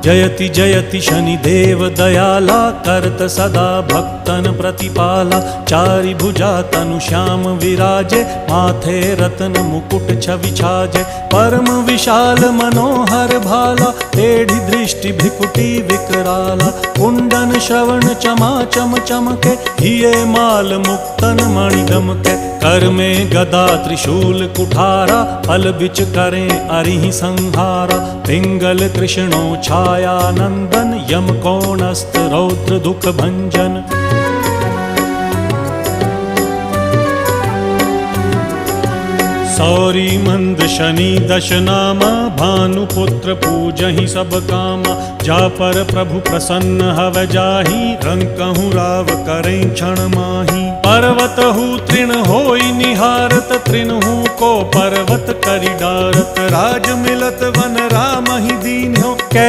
जयति जयति शनिदेव दयाला, करत सदा भक्तन प्रतिपाला। चारि भुजा तनु श्याम विराजे, माथे रत्न मुकुट छवि छाजे। परम विशाल मनोहर भाला, टेढ़ी दृष्टि भ्रिकुटी विकराला। कुंडन श्रवण चमा चम चमके, हिये माल मुक्तन मणि दमके। कर में गदा त्रिशूल कुठारा, फल बिच करें अरिहि संहारा। पिंगल कृष्णो छाया नंदन, यम कोणस्थ रौद्र दुख भंजन। सौरी मंद शनि दश नामा, भानुपुत्र पूजहि सब कामा। जा पर प्रभु प्रसन्न हव जाहि, रंकहु राव करें क्षण माही। पर्वत हु तृण होई निहारत, तृणहु को पर्वत करि डारत। राज मिलत वन राम ही दीन्हो,